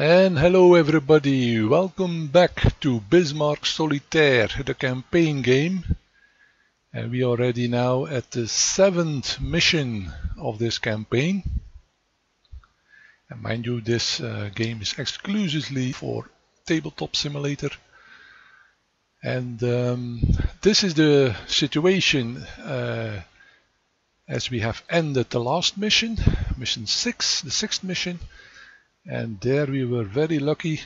And hello everybody, welcome back to Bismarck Solitaire, the campaign game. And we are already now at the 7th mission of this campaign. And mind you, this game is exclusively for Tabletop Simulator. And this is the situation as we have ended the last mission, mission 6, the 6th mission. And there we were very lucky.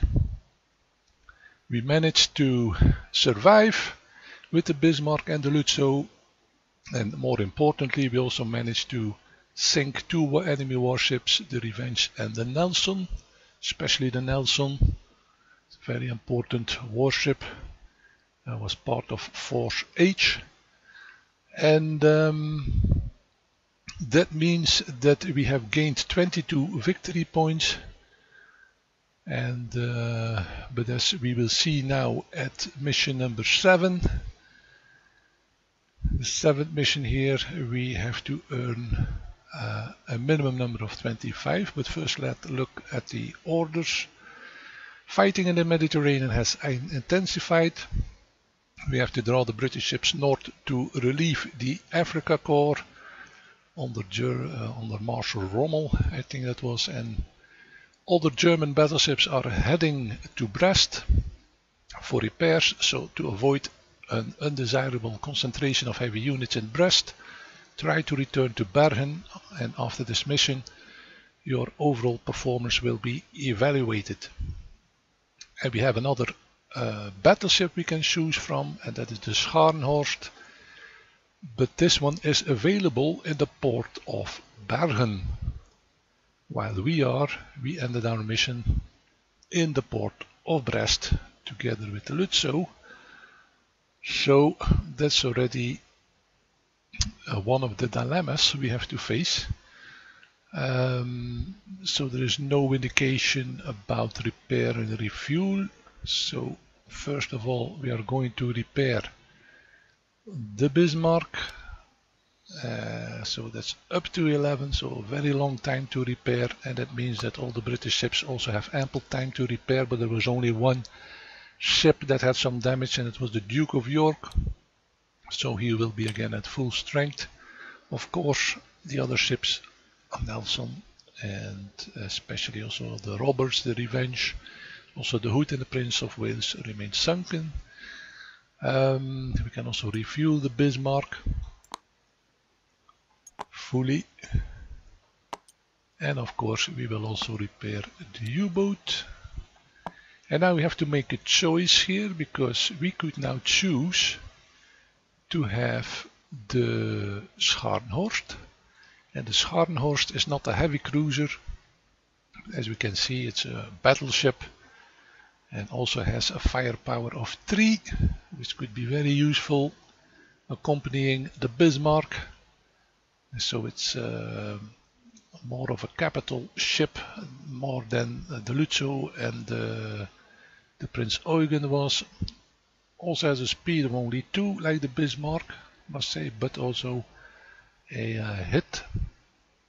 We managed to survive with the Bismarck and the Lützow, and more importantly we also managed to sink two enemy warships, the Revenge and the Nelson, especially the Nelson. It's a very important warship, was part of Force H, and that means that we have gained 22 victory points. And but as we will see now at mission number 7, the 7th mission here, we have to earn a minimum number of 25. But first let's look at the orders. Fighting in the Mediterranean has intensified. We have to draw the British ships north to relieve the Africa Corps under Marshal Rommel, I think that was, and other German battleships are heading to Brest for repairs, so to avoid an undesirable concentration of heavy units in Brest, try to return to Bergen, and after this mission your overall performance will be evaluated. And we have another battleship we can choose from, and that is the Scharnhorst, but this one is available in the port of Bergen. While we ended our mission in the port of Brest together with the Lützow. So that's already one of the dilemmas we have to face. So there is no indication about repair and refuel. So first of all we are going to repair the Bismarck. So that's up to 11, so a very long time to repair, and that means that all the British ships also have ample time to repair, but there was only one ship that had some damage, and it was the Duke of York, so he will be again at full strength. Of course the other ships, Nelson and especially also the Roberts, the Revenge, also the Hood and the Prince of Wales remain sunken. We can also refuel the Bismarck fully, and of course we will also repair the U-boat. And now we have to make a choice here, because we could now choose to have the Scharnhorst, and the Scharnhorst is not a heavy cruiser. As we can see, it's a battleship and also has a firepower of 3, which could be very useful accompanying the Bismarck. So it's more of a capital ship, more than the Lützow and the Prince Eugen was. Also has a speed of only 2 like the Bismarck, must say, but also a hit.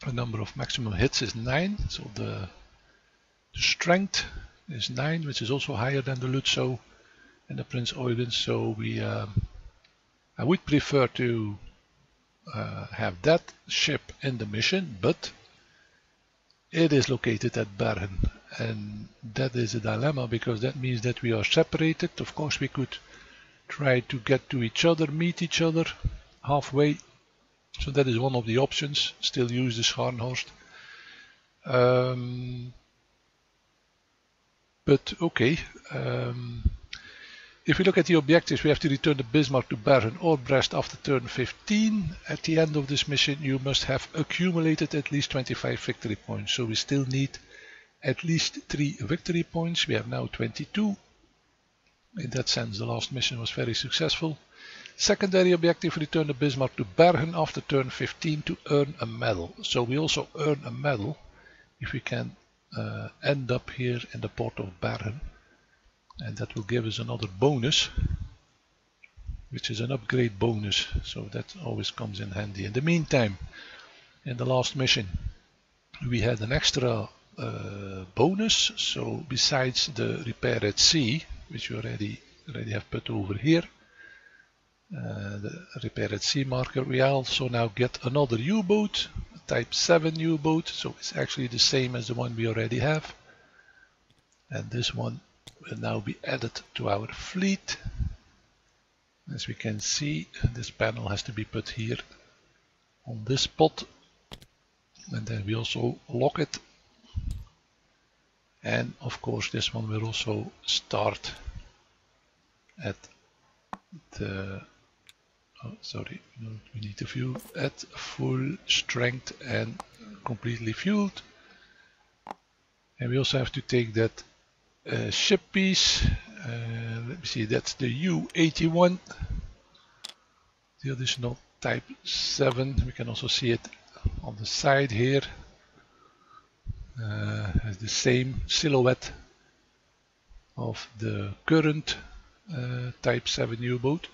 A number of maximum hits is 9, so the strength is 9, which is also higher than the Lützow and the Prince Eugen. So I would prefer to have that ship in the mission, but it is located at Bergen, and that is a dilemma, because that means that we are separated. Of course we could try to get to each other, meet each other halfway, so that is one of the options. Still use the Scharnhorst, but okay. If we look at the objectives, we have to return the Bismarck to Bergen or Brest after turn 15. At the end of this mission you must have accumulated at least 25 victory points. So we still need at least 3 victory points. We have now 22. In that sense the last mission was very successful. Secondary objective, return the Bismarck to Bergen after turn 15 to earn a medal. So we also earn a medal if we can end up here in the port of Bergen. And that will give us another bonus, which is an upgrade bonus, so that always comes in handy. In the meantime, in the last mission we had an extra bonus. So besides the repair at sea, which we already have put over here, the repair at sea marker, we also now get another U-boat, type 7 U-boat. So it's actually the same as the one we already have. And this one will now be added to our fleet. As we can see, this panel has to be put here on this spot, and then we also lock it. And of course this one will also start at the, we need to fuel at full strength and completely fueled. And we also have to take that ship piece. Let me see, that's the U81, the additional type 7. We can also see it on the side here. Has the same silhouette of the current type 7 U-boat,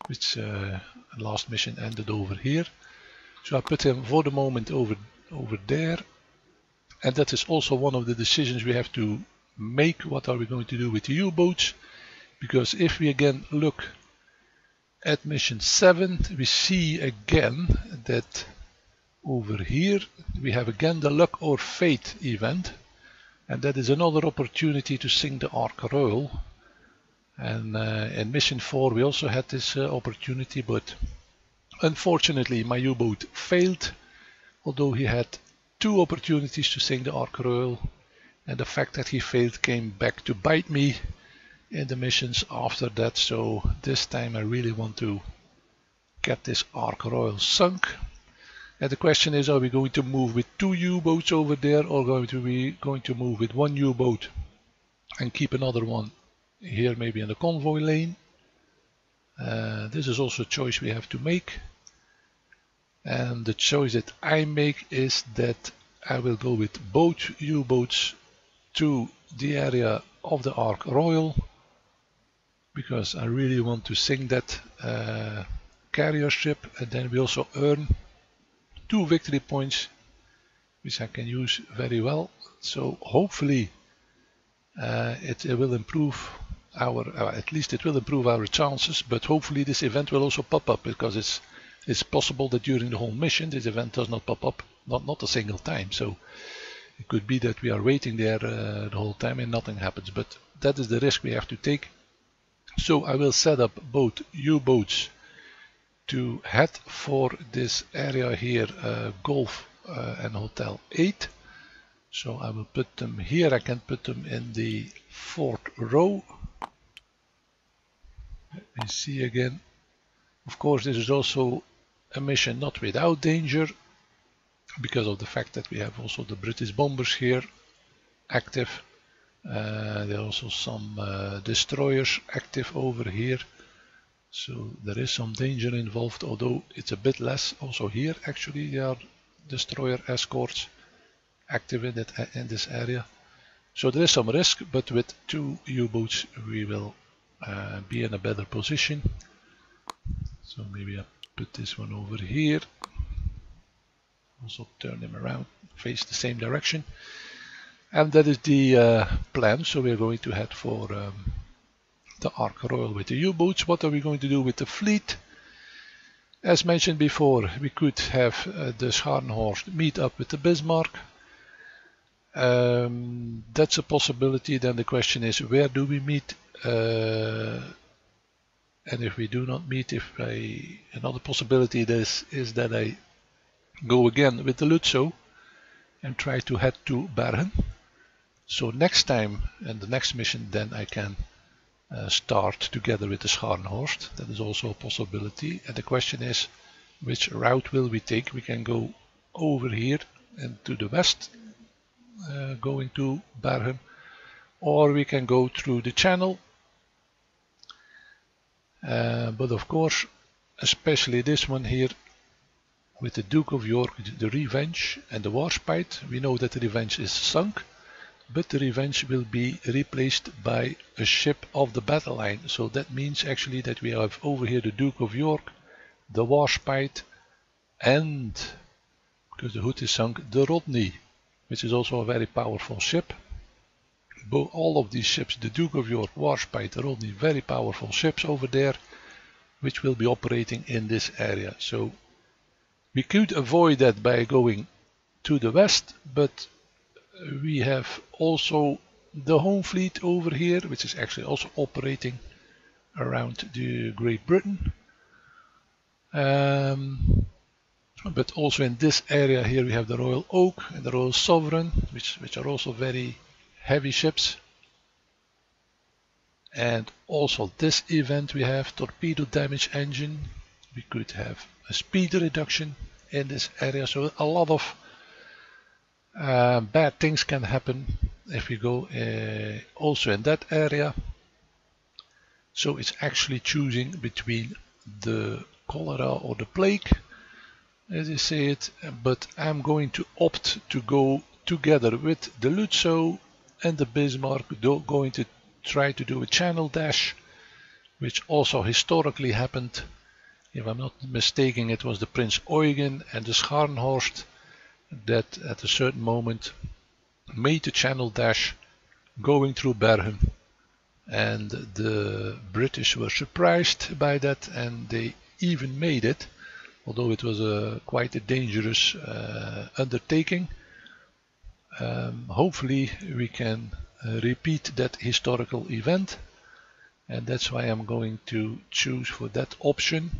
which last mission ended over here. So I put him for the moment over there. And that is also one of the decisions we have to make. What are we going to do with the U-boats? Because if we again look at mission 7, we see again that over here we have again the luck or fate event, and that is another opportunity to sing the Ark Royal. And in mission 4 we also had this opportunity, but unfortunately my U-boat failed, although he had 2 opportunities to sing the Ark Royal, and the fact that he failed came back to bite me in the missions after that. So this time I really want to get this Ark Royal sunk. And the question is, are we going to move with 2 U-boats over there, or going to move with 1 U-boat and keep another one here, maybe in the convoy lane? This is also a choice we have to make. And the choice that I make is that I will go with both U-boats to the area of the Ark Royal, because I really want to sink that carrier ship, and then we also earn 2 victory points, which I can use very well. So hopefully it will improve our, at least it will improve our chances, but hopefully this event will also pop up, because it's possible that during the whole mission this event does not pop up, not a single time. So it could be that we are waiting there the whole time and nothing happens, but that is the risk we have to take. So I will set up both U-boats to head for this area here, Golf and Hotel 8. So I will put them here. I can put them in the 4th row. Let me see again. Of course, this is also a mission not without danger, because of the fact that we have also the British bombers here active. There are also some destroyers active over here. So there is some danger involved, although it's a bit less. Also here actually there are destroyer escorts active in this area. So there is some risk, but with 2 U-boats we will be in a better position. So maybe I put this one over here. Also turn them around, face the same direction. And that is the plan. So we're going to head for the Ark Royal with the U-boats. What are we going to do with the fleet? As mentioned before, we could have the Scharnhorst meet up with the Bismarck. That's a possibility. Then the question is, where do we meet? And if we do not meet, another possibility is that I go again with the Lutzow and try to head to Bergen. So next time, and the next mission, then I can start together with the Scharnhorst. That is also a possibility. And the question is, which route will we take? We can go over here and to the west, going to Bergen, or we can go through the channel. But of course, especially this one here with the Duke of York, the Revenge and the Warspite, we know that the Revenge is sunk, but the Revenge will be replaced by a ship of the battle line. So that means actually that we have over here the Duke of York, the Warspite, and, because the Hood is sunk, the Rodney. which is also a very powerful ship. All of these ships, the Duke of York, Warspite, are all the very powerful ships over there, which will be operating in this area. So we could avoid that by going to the west, but we have also the home fleet over here, which is actually also operating around the Great Britain. But also in this area here we have the Royal Oak and the Royal Sovereign, which are also very heavy ships. And also this event we have torpedo damage engine. We could have a speed reduction in this area, so a lot of bad things can happen if we go also in that area. So it's actually choosing between the cholera or the plague, as you say it, but I'm going to opt to go together with the Lutzow and the Bismarck, going to try to do a channel dash, which also historically happened. If I'm not mistaken, it was the Prince Eugen and the Scharnhorst that at a certain moment made the channel dash going through Bergen, and the British were surprised by that and they even made it, although it was quite a dangerous undertaking. Hopefully we can repeat that historical event, and that's why I'm going to choose for that option.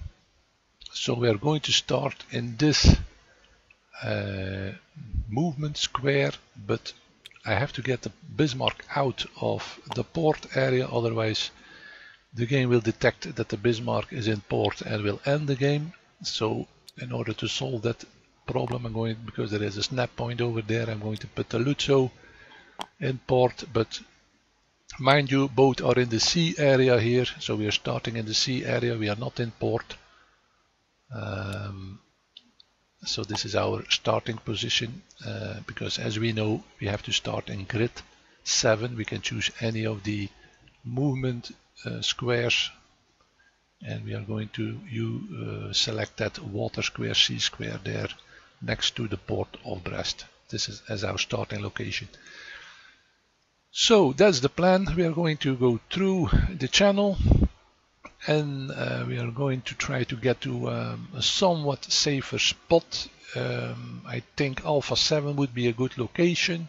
So we are going to start in this movement square, but I have to get the Bismarck out of the port area, otherwise the game will detect that the Bismarck is in port and will end the game. So in order to solve that problem, I'm going, because there is a snap point over there, I'm going to put the Lutzow in port, but mind you, both are in the sea area here, so we are starting in the sea area, we are not in port. So this is our starting position, because as we know, we have to start in grid 7. We can choose any of the movement squares, and we are going to select that water square, sea square there next to the port of Brest. This is as our starting location. So that's the plan. We are going to go through the channel, and we are going to try to get to a somewhat safer spot. I think Alpha 7 would be a good location.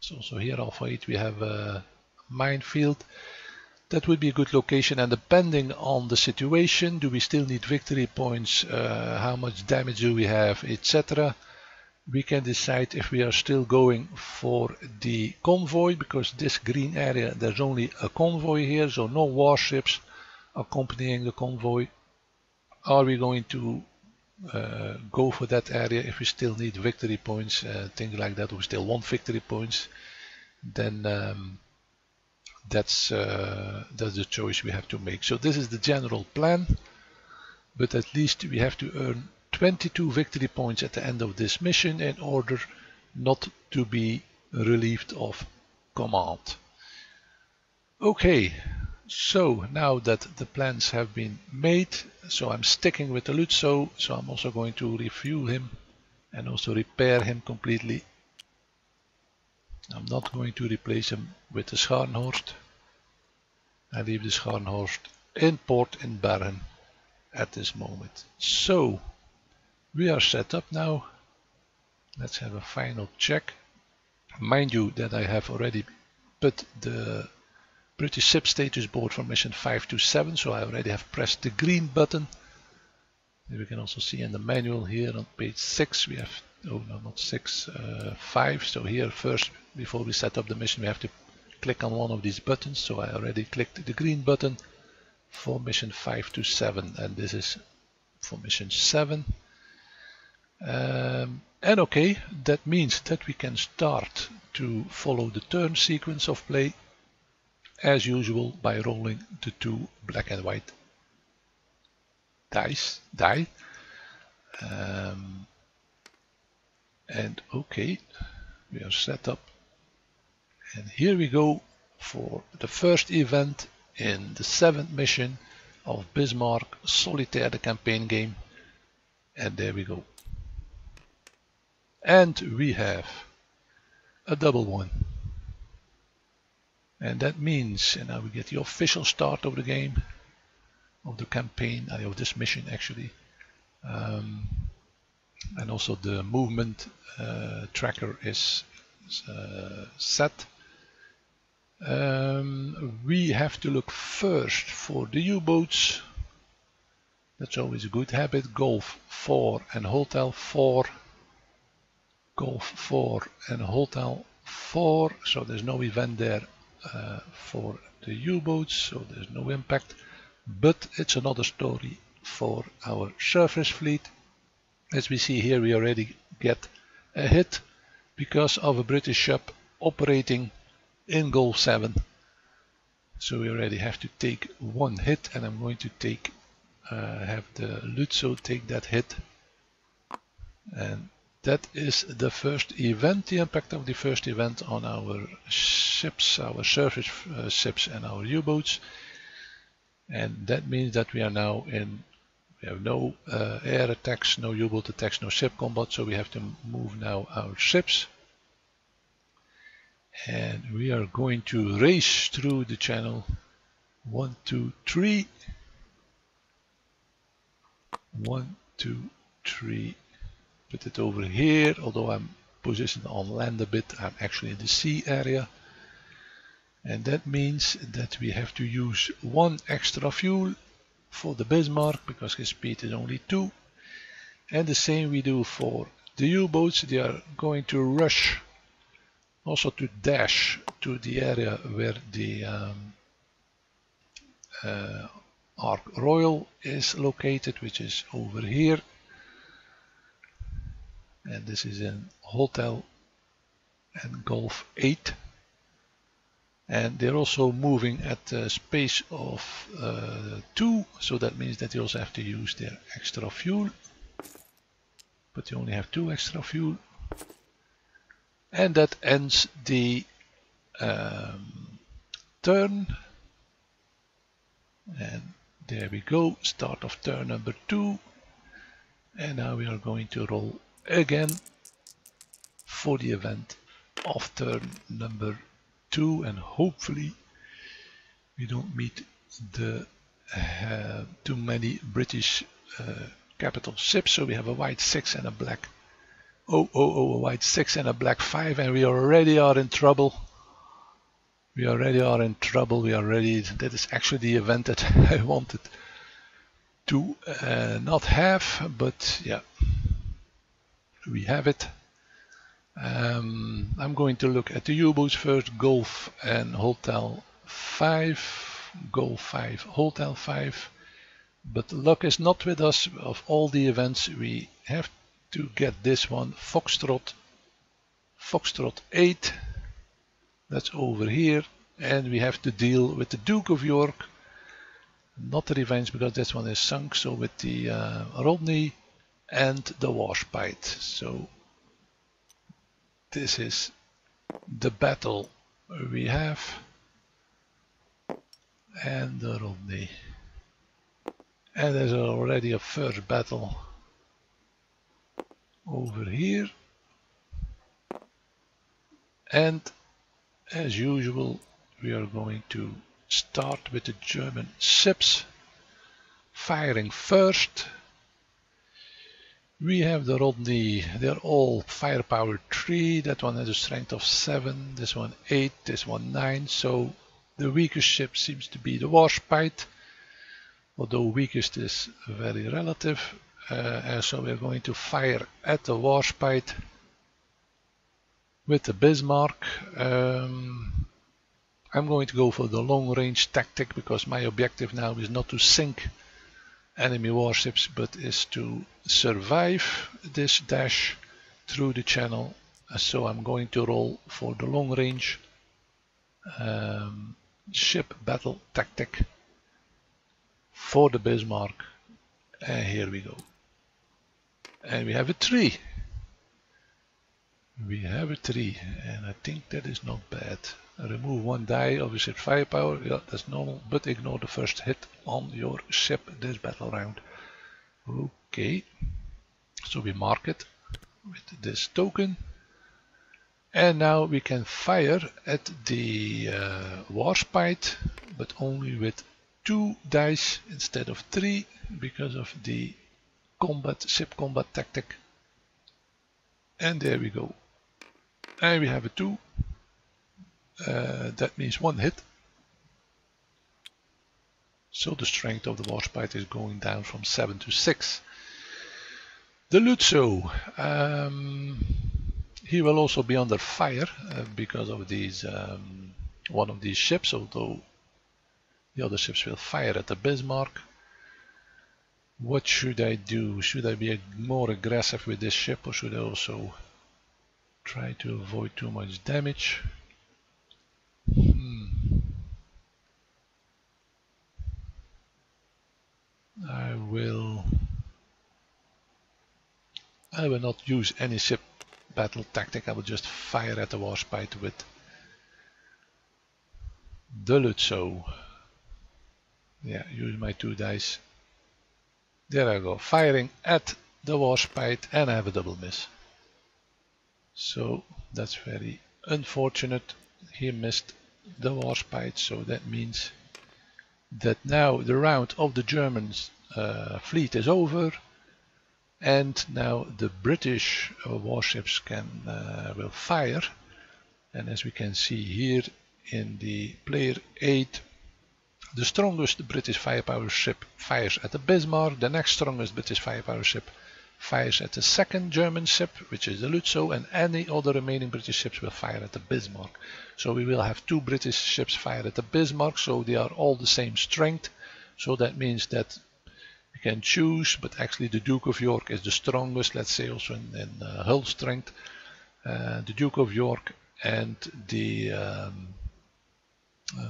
So also here Alpha 8 we have a minefield. That would be a good location, and depending on the situation, do we still need victory points, how much damage do we have, etc. We can decide if we are still going for the convoy, because this green area, there's only a convoy here, so no warships accompanying the convoy. Are we going to go for that area if we still need victory points, things like that, or we still want victory points? Then that's the choice we have to make. So this is the general plan, but at least we have to earn 22 victory points at the end of this mission in order not to be relieved of command. Okay, so now that the plans have been made, so I'm sticking with the Lutzow, so I'm also going to refuel him and also repair him completely. I'm not going to replace him with the Scharnhorst. I leave the Scharnhorst in port in Bergen at this moment. So we are set up now. Let's have a final check. Mind you that I have already put the British ship status board for mission 5 to 7, so I already have pressed the green button. We can also see in the manual here on page 6 we have, oh no, not 6, 5. So here first, before we set up the mission, we have to click on one of these buttons. So I already clicked the green button for mission 5 to 7, and this is for mission 7. And okay, that means that we can start to follow the turn sequence of play as usual by rolling the 2 black and white die. And okay, we are set up, and here we go for the first event in the 7th mission of Bismarck Solitaire the Campaign game, and there we go. And we have a double one. And that means, and now we get the official start of the game, of the campaign, of this mission actually. And also the movement tracker is set. We have to look first for the U-boats. That's always a good habit. Golf 4 and Hotel 4. Golf 4 and Hotel 4. So there's no event there for the U-boats, so there's no impact. But it's another story for our surface fleet. As we see here, we already get a hit because of a British ship operating in Gulf 7. So we already have to take one hit, and I'm going to take have the Lutzo take that hit. And that is the first event, the impact of the first event on our ships, our surface ships and our U-boats. And that means that we are now in, we have no air attacks, no U-boat attacks, no ship combat, so we have to move now our ships. And we are going to race through the channel. 1, 2, 3. 1, 2, 3. Put it over here, although I'm positioned on land a bit, I'm actually in the sea area. And that means that we have to use 1 extra fuel for the Bismarck, because his speed is only 2. And the same we do for the U-boats. They are going to rush, also to dash to the area where the Ark Royal is located, which is over here. And this is in Hotel and Golf 8. And they're also moving at a space of 2, so that means that they also have to use their extra fuel. But they only have 2 extra fuel. And that ends the turn. And there we go, start of turn number 2. And now we are going to roll again for the event of turn number 2, and hopefully we don't meet the too many British capital ships. So we have a white 6 and a black a white 6 and a black 5, and we already are in trouble. We already are in trouble. We already, that is actually the event that I wanted to not have, but yeah, we have it. I'm going to look at the U-boats first. Golf and Hotel 5. Golf 5, Hotel 5. But luck is not with us. Of all the events, we have to get this one. Foxtrot 8. That's over here. And we have to deal with the Duke of York. Not the Revenge, because this one is sunk. So with the Rodney and the Warspite. So this is the battle we have. And the Rodney. And there's already a first battle over here. And as usual, we are going to start with the German ships, firing first. We have the Rodney, they're all firepower 3, that one has a strength of 7, this one 8, this one 9, so the weakest ship seems to be the Warspite, although weakest is very relative, so we're going to fire at the Warspite with the Bismarck. I'm going to go for the long range tactic, because my objective now is not to sink enemy warships, but is to survive this dash through the channel. So I'm going to roll for the long range ship battle tactic for the Bismarck. And here we go. And we have a 3. We have a 3, and I think that is not bad. Remove 1 die of your ship's firepower. Yeah, that's normal, but ignore the first hit on your ship this battle round. Okay, so we mark it with this token. And now we can fire at the warspite, but only with 2 dice instead of 3 because of the ship combat tactic. And there we go. And we have a 2. That means 1 hit. So the strength of the warspite is going down from 7 to 6. The Lutzo, he will also be under fire because of these one of these ships, although the other ships will fire at the Bismarck. What should I do? Should I be more aggressive with this ship, or should I also try to avoid too much damage? I will not use any ship battle tactic. I will just fire at the warspite with the Lutzo. Yeah, use my 2 dice. There I go, firing at the warspite, and I have a double miss. So that's very unfortunate. He missed the warspite, so that means that now the round of the German fleet is over, and now the British warships will fire. And as we can see here in the player 8, the strongest British firepower ship fires at the Bismarck, the next strongest British firepower ship fires at the second German ship, which is the Lutzo, and any other remaining British ships will fire at the Bismarck. So we will have 2 British ships fire at the Bismarck, so they are all the same strength. So that means that we can choose, but actually the Duke of York is the strongest, let's say also in hull strength. The Duke of York and the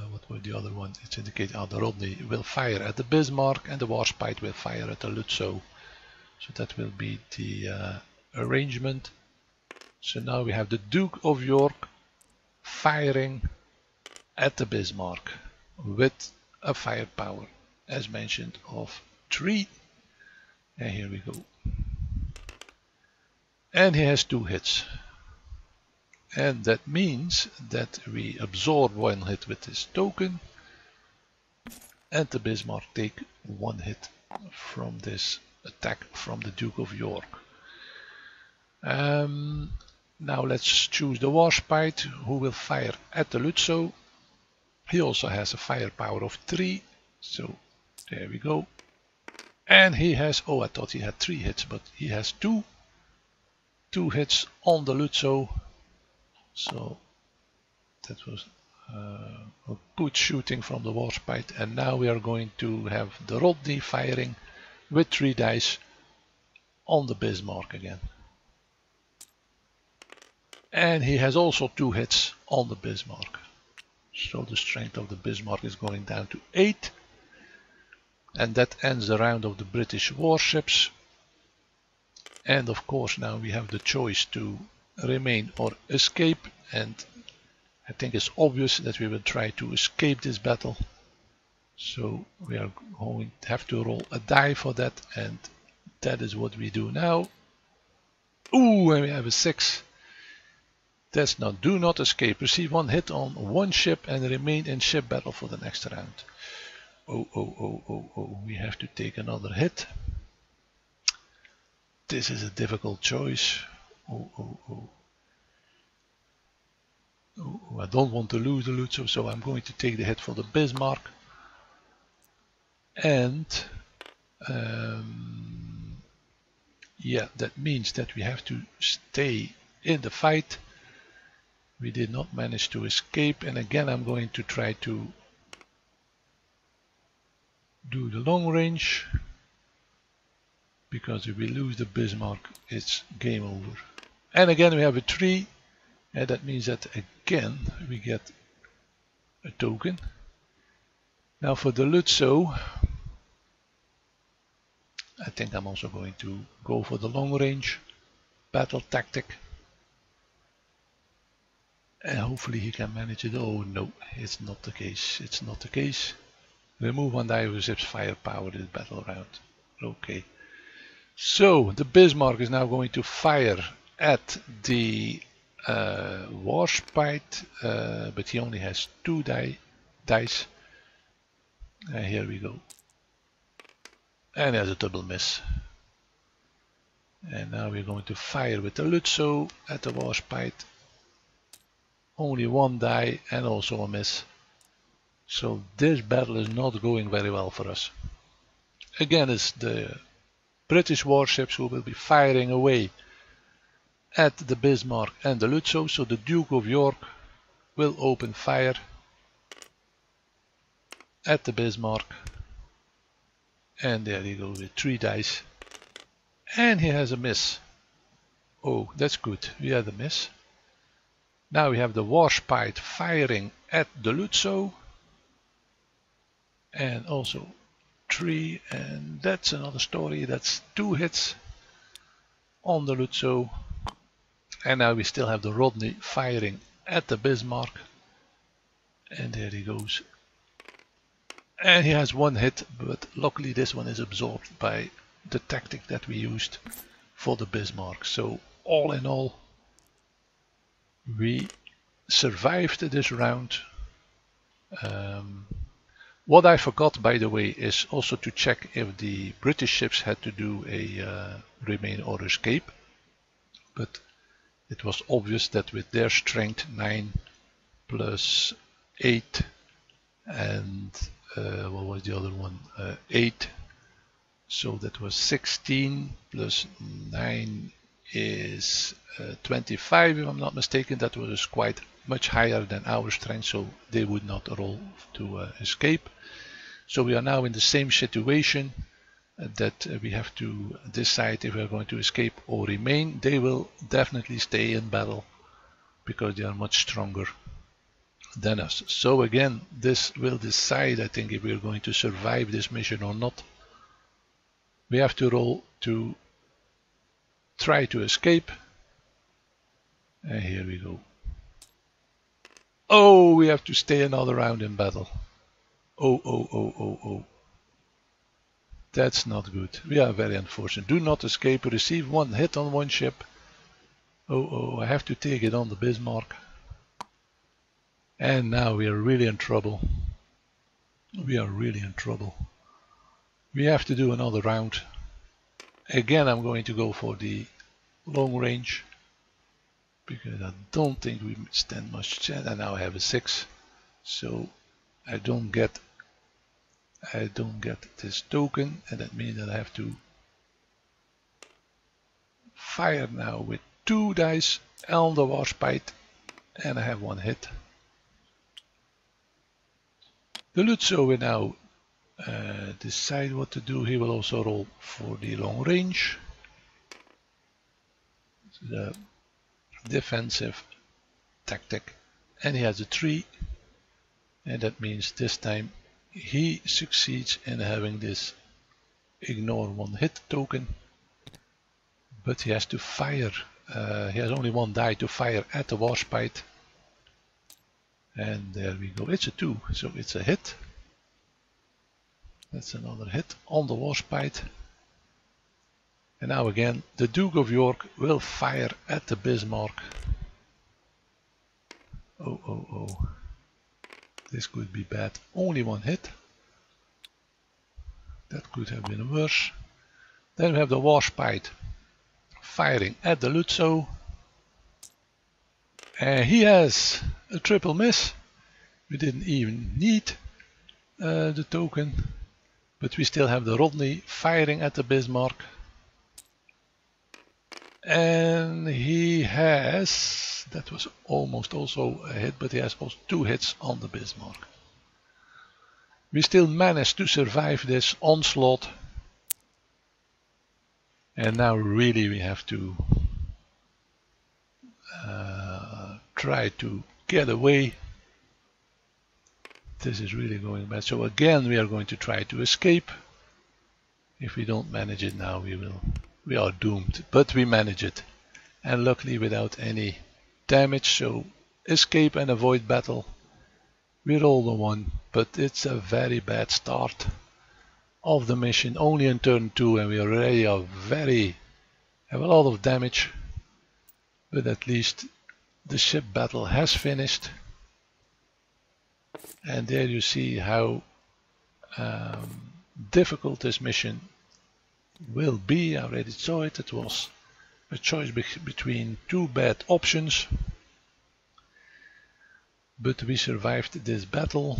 what was the other one? It's indicated the Rodney will fire at the Bismarck, and the warspite will fire at the Lutzo. So that will be the arrangement. So now we have the Duke of York firing at the Bismarck with a firepower, as mentioned, of 3. And here we go. And he has 2 hits. And that means that we absorb 1 hit with this token, and the Bismarck take 1 hit from this attack from the Duke of York. Now let's choose the warspite, who will fire at the Lutzo. He also has a firepower of 3, so there we go. And he has, oh, I thought he had 3 hits, but he has 2 hits on the Lutzo. So that was a good shooting from the warspite. And now we are going to have the Rodney firing with 3 dice on the Bismarck again. And he has also 2 hits on the Bismarck. So the strength of the Bismarck is going down to 8. And that ends the round of the British warships. And of course now we have the choice to remain or escape, and I think it's obvious that we will try to escape this battle. So we are going to have to roll a die for that, and that is what we do now. Ooh, and we have a 6. That's not, do not escape. Receive 1 hit on 1 ship and remain in ship battle for the next round. Oh, we have to take another hit. This is a difficult choice. Oh, I don't want to lose the Lutzo, so I'm going to take the hit for the Bismarck. And yeah, that means that we have to stay in the fight. We did not manage to escape, and again I'm going to try to do the long range, because if we lose the Bismarck, it's game over. And again we have a 3, and that means that again we get a token. Now for the Lutzo, I think I'm also going to go for the long range battle tactic. And hopefully he can manage it. Oh no, it's not the case. It's not the case. Remove 1 die of ship's firepower this battle round. Okay. So the Bismarck is now going to fire at the Warspite, but he only has 2 dice. Here we go. And there's a double miss. And now we're going to fire with the Lutzo at the Warspite. Only 1 die and also a miss. So this battle is not going very well for us. Again, it's the British warships who will be firing away at the Bismarck and the Lutzo. So the Duke of York will open fire at the Bismarck. And there he goes with 3 dice. And he has a miss. Oh, that's good. We had a miss. Now we have the Warspite firing at the Lutzo. And also 3. And that's another story. That's 2 hits on the Lutzo. And now we still have the Rodney firing at the Bismarck. And there he goes. And he has 1 hit, but luckily this one is absorbed by the tactic that we used for the Bismarck. So all in all, we survived this round. What I forgot, by the way, is also to check if the British ships had to do a remain or escape. But it was obvious that with their strength 9 plus 8 and what was the other one? 8. So that was 16 plus 9 is 25, if I'm not mistaken. That was quite much higher than our strength, so they would not roll to escape. So we are now in the same situation that we have to decide if we are going to escape or remain. They will definitely stay in battle because they are much stronger than us. So again, this will decide, I think, if we are going to survive this mission or not. We have to roll to try to escape. And here we go. Oh, we have to stay another round in battle. Oh. That's not good. We are very unfortunate. Do not escape. Receive 1 hit on 1 ship. Oh, I have to take it on the Bismarck. And now we are really in trouble. We are really in trouble. We have to do another round. Again, I'm going to go for the long range because I don't think we stand much chance. And now I have a 6, so I don't get this token, and that means that I have to fire now with 2 dice on the Warspite, and I have 1 hit. The Lutzo will now decide what to do. He will also roll for the long range. The defensive tactic, and he has a 3, and that means this time he succeeds in having this ignore 1 hit token, but he has to fire. He has only 1 die to fire at the Warspite. And there we go. It's a 2, so it's a hit. That's another hit on the Warspite. And now again, the Duke of York will fire at the Bismarck. Oh. This could be bad. Only 1 hit. That could have been worse. Then we have the Warspite firing at the Lutzo. And he has a triple miss. We didn't even need the token. But we still have the Rodney firing at the Bismarck. And he has, that was almost also a hit, but he has also 2 hits on the Bismarck. We still managed to survive this onslaught. And now really we have to try to get away. This is really going bad. So again we are going to try to escape. If we don't manage it now, we are doomed, but we manage it, and luckily without any damage. So escape and avoid battle. We roll the 1, but it's a very bad start of the mission. Only in turn 2, and we already have a lot of damage. But at least the ship battle has finished. And there you see how difficult this mission will be. I already saw it. It was a choice between two bad options. But we survived this battle,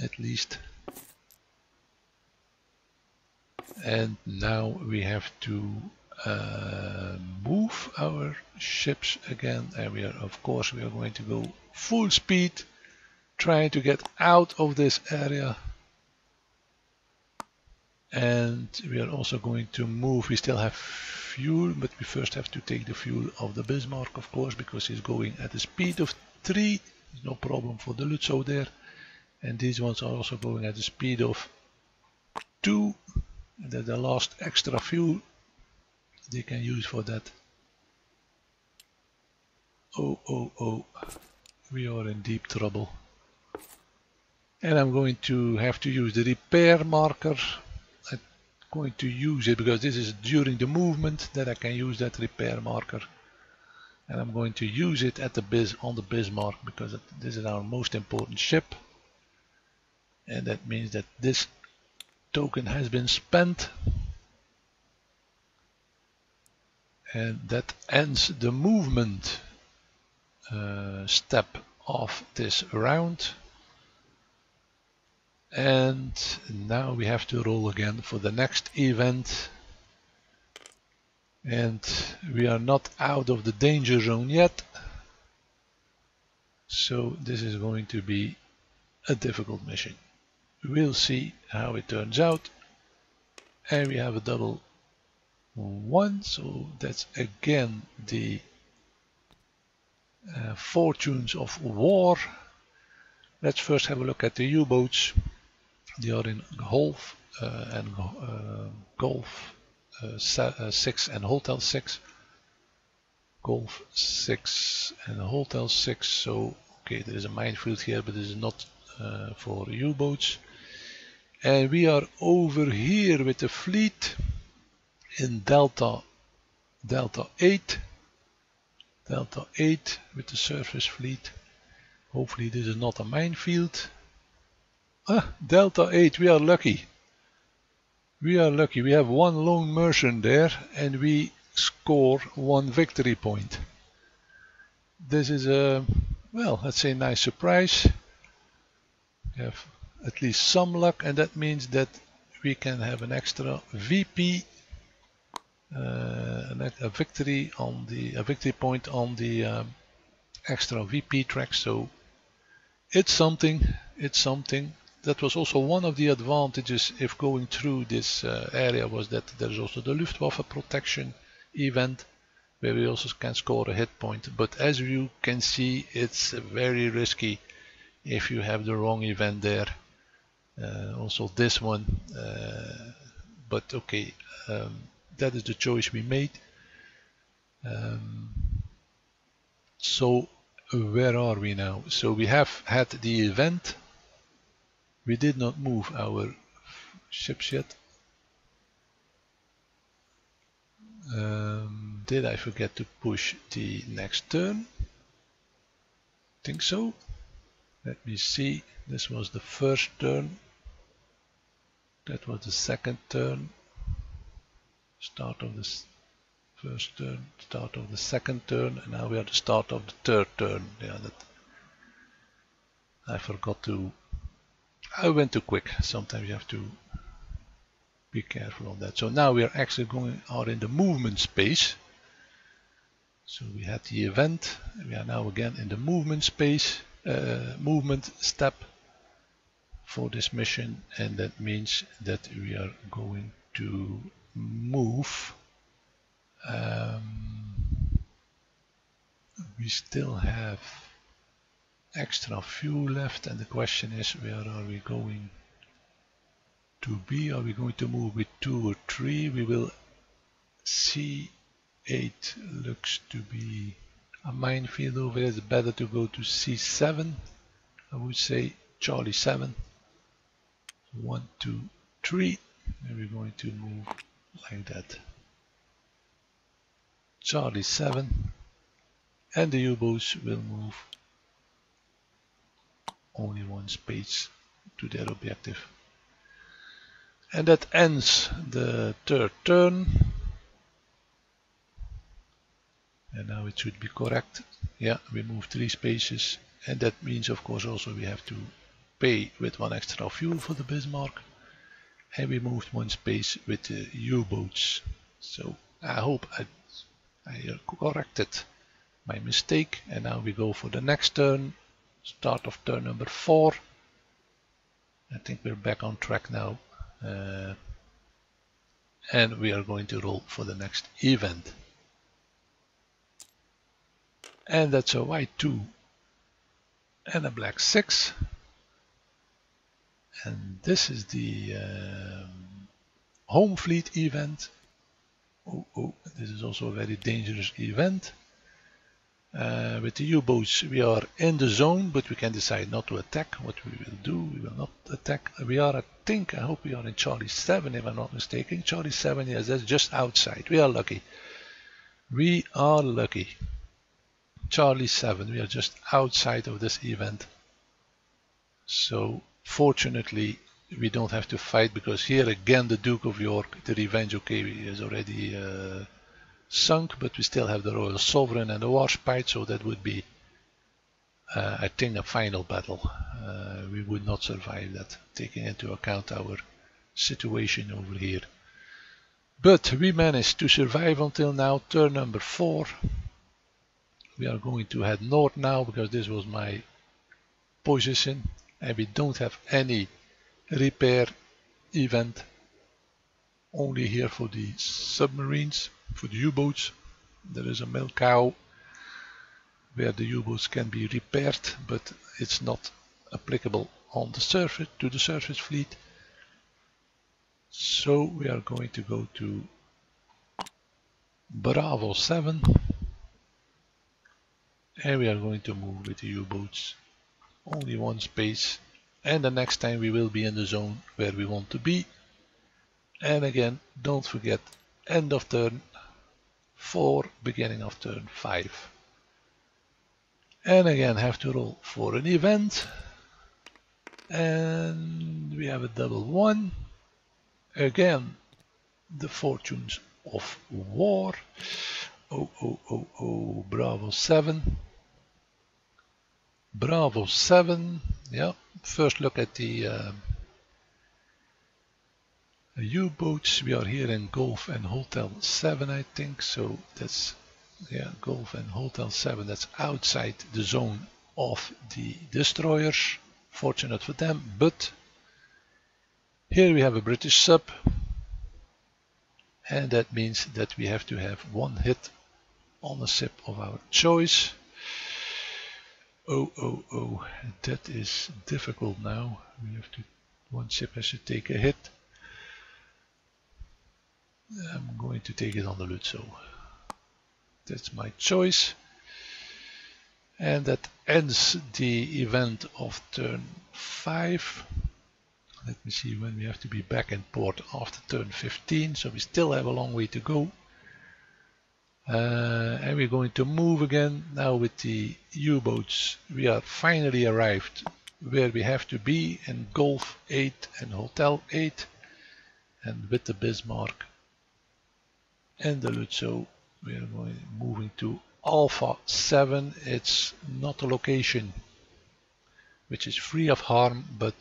at least. And now we have to move our ships again, and we are, of course, we are going to go full speed, trying to get out of this area. And we are also going to move. We still have fuel, but we first have to take the fuel of the Bismarck, of course, because he's going at a speed of 3. There's no problem for the Lutzow there. And these ones are also going at a speed of 2. And that's the last extra fuel they can use for that. Oh, we are in deep trouble. And I'm going to have to use the repair marker. I'm going to use it because this is during the movement that I can use that repair marker. And I'm going to use it at on the Bismarck because this is our most important ship. And that means that this token has been spent. And that ends the movement step of this round. And now we have to roll again for the next event. And we are not out of the danger zone yet. So this is going to be a difficult mission. We'll see how it turns out. And we have a double 1, so that's again the fortunes of war. Let's first have a look at the U-boats. They are in Golf and Golf 6 and Hotel 6. Golf 6 and Hotel 6. So okay, there is a minefield here, but this is not for U-boats. And we are over here with the fleet in Delta 8. Delta 8 with the surface fleet. Hopefully this is not a minefield. Delta 8, we are lucky. We are lucky. We have one lone merchant there and we score 1 victory point. This is a, well, let's say nice surprise. We have at least some luck, and that means that we can have an extra VP, a victory point on the extra VP track. So it's something. It's something. That was also one of the advantages if going through this area, was that there's also the Luftwaffe protection event where we also can score a hit point. But as you can see, it's very risky if you have the wrong event there. Also this one, but okay, that is the choice we made. So where are we now? So we have had the event. We did not move our ships yet. Did I forget to push the next turn? Think so. Let me see. This was the first turn. That was the second turn. Start of the first turn, start of the second turn, and now we are at the start of the third turn. Yeah, that I forgot to. I went too quick. Sometimes you have to be careful on that. So now we are actually are in the movement space. So we had the event. We are now again in the movement space, movement step for this mission, and that means that we are going to move. We still have extra fuel left, and the question is, where are we going to be? Are we going to move with 2 or 3? We will see. 8 looks to be a minefield over there. It's better to go to C7. I would say Charlie 7. 1, 2, 3, and we're going to move like that. Charlie 7, and the U-boats will move only one space to their objective. And that ends the third turn. And now it should be correct. Yeah, we moved 3 spaces, and that means of course also we have to pay with 1 extra fuel for the Bismarck, and we moved 1 space with the U-boats. So I hope I corrected my mistake, and now we go for the next turn, start of turn number 4. I think we're back on track now, and we are going to roll for the next event. And that's a white 2 and a black 6. And this is the home fleet event. Oh, this is also a very dangerous event. With the U-boats we are in the zone, but we can decide not to attack. What we will do, we will not attack. We are, I hope we are in Charlie 7 if I'm not mistaken. Charlie 7, yes, that's just outside. We are lucky. We are lucky. Charlie 7, we are just outside of this event. So fortunately we don't have to fight, because here again the Duke of York, the Revenge, okay, is already sunk, but we still have the Royal Sovereign and the Warspite, so that would be I think a final battle. We would not survive that, taking into account our situation over here. But we managed to survive until now, turn number 4. We are going to head north now, because this was my position, and we don't have any repair event, only here for the submarines, for the U-boats. There is a milk cow where the U-boats can be repaired, but it's not applicable on the surface, to the surface fleet. So we are going to go to Bravo 7. And we are going to move with the U-boats only 1 space, and the next time we will be in the zone where we want to be. And again, don't forget, end of turn 4, beginning of turn 5. And again, have to roll for an event, and we have a double 1. Again, the fortunes of war. Oh, Bravo 7. Bravo 7, yeah. First look at the U-boats. We are here in Golf and Hotel 7, I think. So that's, yeah, Golf and Hotel 7. That's outside the zone of the destroyers. Fortunate for them, but here we have a British sub. And that means that we have to have 1 hit on a ship of our choice. Oh, that is difficult now. We have to, 1 ship has to take a hit. I'm going to take it on the Lutzo. That's my choice. And that ends the event of turn 5. Let me see when we have to be back in port after turn 15. So we still have a long way to go. And we're going to move again now with the U-boats. We are finally arrived where we have to be, in Golf 8 and Hotel 8, and with the Bismarck and the Lutzo we are moving to Alpha 7. It's not a location which is free of harm, but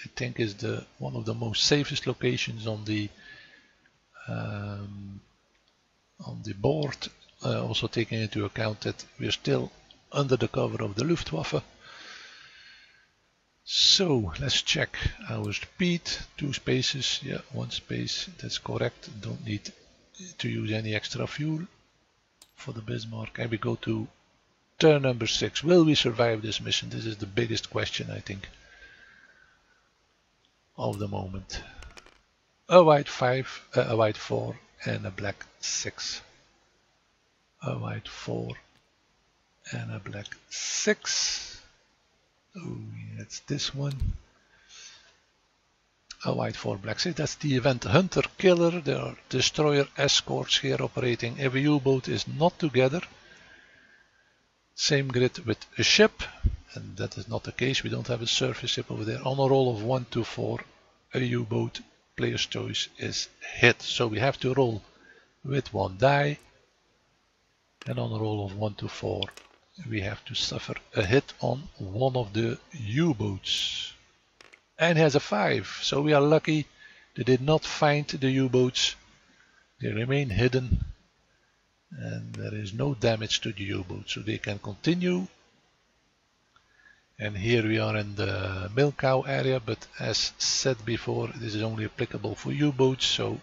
I think is one of the most safest locations on the board, also taking into account that we're still under the cover of the Luftwaffe. So let's check our speed. 2 spaces, yeah, 1 space, that's correct. Don't need to use any extra fuel for the Bismarck. And we go to turn number 6. Will we survive this mission? This is the biggest question, I think, of the moment. A white 5, a white 4 and a black 6. A white 4 and a black 6. Oh, that's this one. A white 4, black 6. That's the event Hunter Killer. There are destroyer escorts here operating. Every U-boat is not together. Same grid with a ship, and that is not the case. We don't have a surface ship over there. On a roll of 1 to 4, a U-boat, player's choice is hit. So we have to roll with 1 die, and on a roll of 1 to 4, we have to suffer a hit on one of the U-boats. And he has a 5, so we are lucky. They did not find the U-boats. They remain hidden, and there is no damage to the U-boat, so they can continue. And here we are in the milk cow area, but as said before, this is only applicable for U-boats, so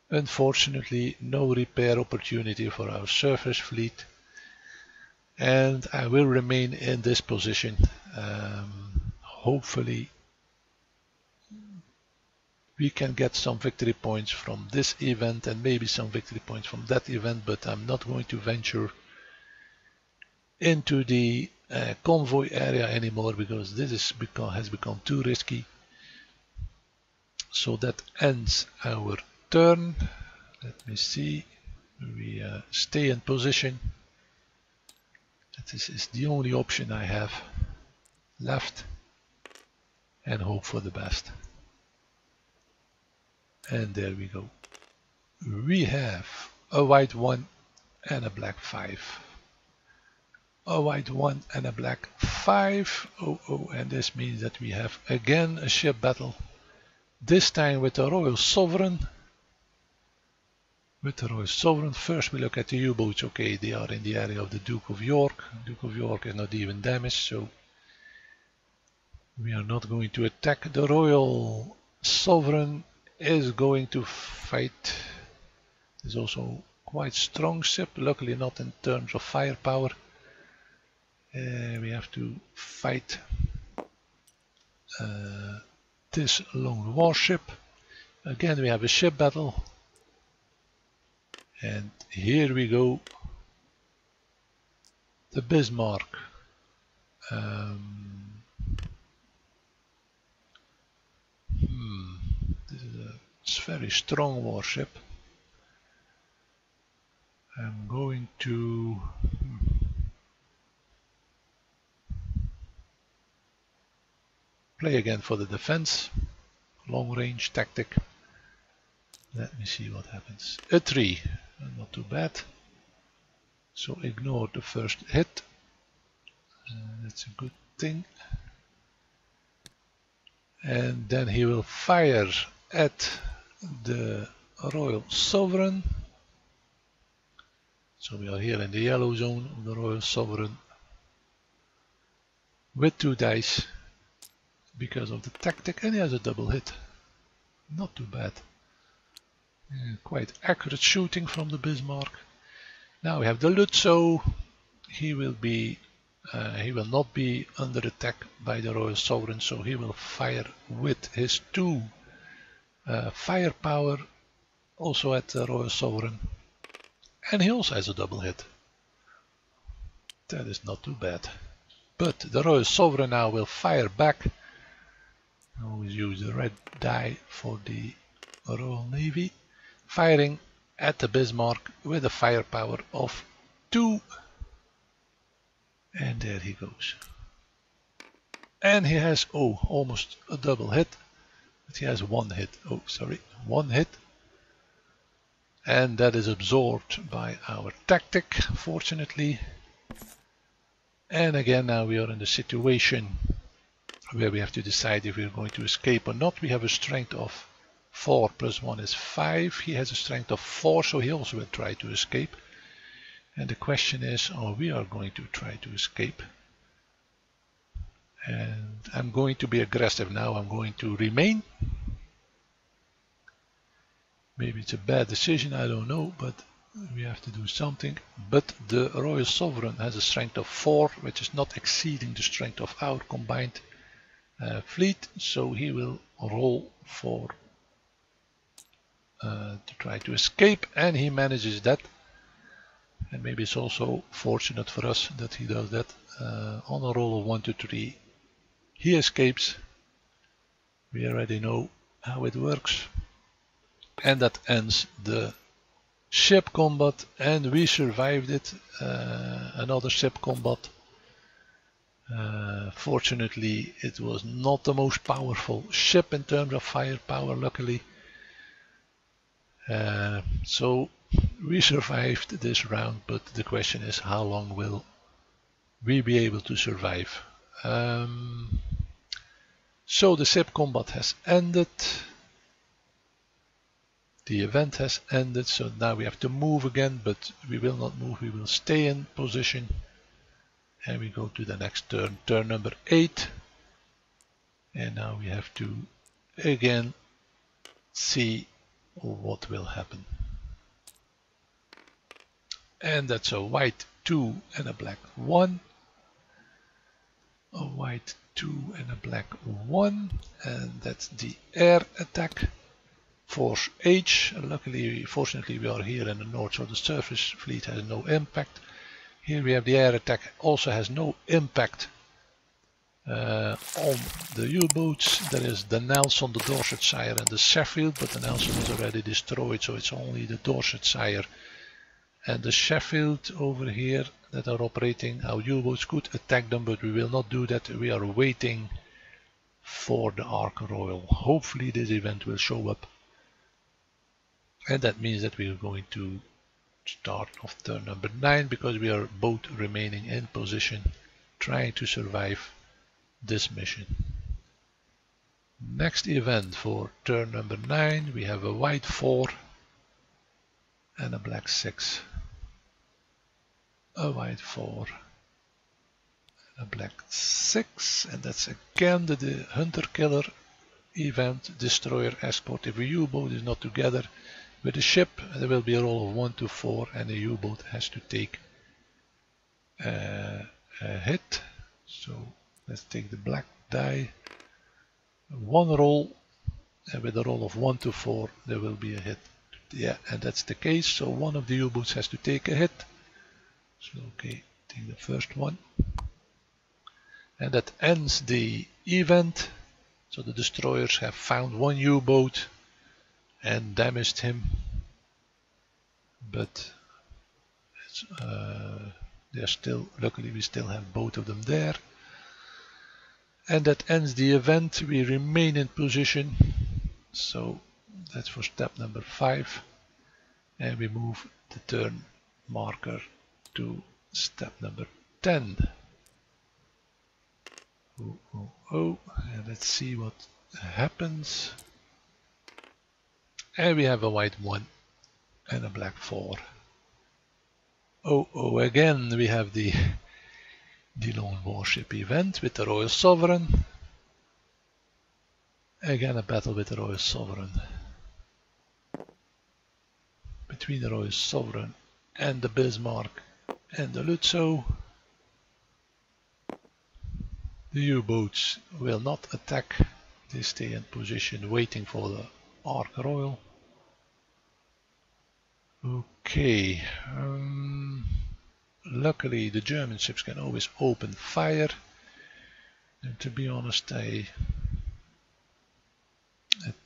unfortunately no repair opportunity for our surface fleet. And I will remain in this position. Hopefully we can get some victory points from this event and maybe some victory points from that event, but I'm not going to venture into the convoy area anymore because this has become too risky. So that ends our turn. Let me see. We stay in position. This is the only option I have left, and hope for the best. And there we go. We have a white 1 and a black 5. A white 1 and a black 5. And this means that we have again a ship battle. This time with the Royal Sovereign. With the Royal Sovereign, first we look at the U-boats. Okay, they are in the area of the Duke of York. Duke of York is not even damaged, so we are not going to attack. The Royal Sovereign is going to fight. It's also quite strong ship, luckily not in terms of firepower. We have to fight this lone warship. Again we have a ship battle. And here we go. The Bismarck. This is a very strong warship. I'm going to play again for the defense. Long range tactic. Let me see what happens. A 3. Not too bad. So ignore the first hit. That's a good thing. And then he will fire at the Royal Sovereign. So we are here in the yellow zone of the Royal Sovereign with 2 dice because of the tactic, and he has a double hit. Not too bad. Quite accurate shooting from the Bismarck. Now we have the Lutzow. He will not be under attack by the Royal Sovereign, so he will fire with his 2 firepower also at the Royal Sovereign, and he also has a double hit. That is not too bad. But the Royal Sovereign now will fire back. I always use the red die for the Royal Navy. Firing at the Bismarck with a firepower of 2. And there he goes. And he has, almost a double hit. But he has 1 hit. 1 hit. And that is absorbed by our tactic, fortunately. And again, now we are in the situation where we have to decide if we are going to escape or not. We have a strength of 4 plus 1 is 5. He has a strength of 4, so he also will try to escape. And the question is, we are going to try to escape. And I'm going to be aggressive now. I'm going to remain. Maybe it's a bad decision, I don't know, but we have to do something. But the Royal Sovereign has a strength of 4, which is not exceeding the strength of our combined fleet, so he will roll for to try to escape, and he manages that. And maybe it's also fortunate for us that he does that. On a roll of 1 to 3, he escapes. We already know how it works, and that ends the ship combat, and we survived it. Another ship combat. Fortunately, it was not the most powerful ship in terms of firepower, luckily. So we survived this round, but the question is, how long will we be able to survive? So the ship combat has ended. The event has ended, so now we have to move again, but we will not move, we will stay in position. And we go to the next turn, turn number 8. And now we have to again see what will happen. And that's a white 2 and a black 1. A white 2 and a black 1. And that's the air attack. Force H. Luckily, fortunately, we are here in the north, so the surface fleet has no impact. Here we have the air attack, also has no impact on the U-boats. There is the Nelson, the Dorsetshire and the Sheffield, but the Nelson is already destroyed, so it's only the Dorsetshire and the Sheffield over here that are operating. Our U-boats could attack them, but we will not do that. We are waiting for the Ark Royal. Hopefully this event will show up. And that means that we are going to start off turn number 9, because we are both remaining in position trying to survive this mission. Next event for turn number 9, we have a white 4 and a black 6. A white 4 and a black 6, and that's again the hunter killer event, destroyer escort. If a U-boat is not together with the ship, there will be a roll of 1 to 4, and the U-boat has to take a hit. So let's take the black die. One roll, and with a roll of 1 to 4, there will be a hit. Yeah, and that's the case. So one of the U-boats has to take a hit. So okay, take the first one, and that ends the event. So the destroyers have found one U-boat and damaged him, but it's, they're still, luckily we still have both of them there. And that ends the event. We remain in position, so that's for step number 5, and we move the turn marker to step number 10. And let's see what happens. And we have a white 1 and a black 4. Again we have the lone warship event with the Royal Sovereign. Again a battle with the Royal Sovereign. Between the Royal Sovereign and the Bismarck and the Lutzow. The U-boats will not attack, they stay in position waiting for the Ark Royal. Okay, luckily the German ships can always open fire, and to be honest I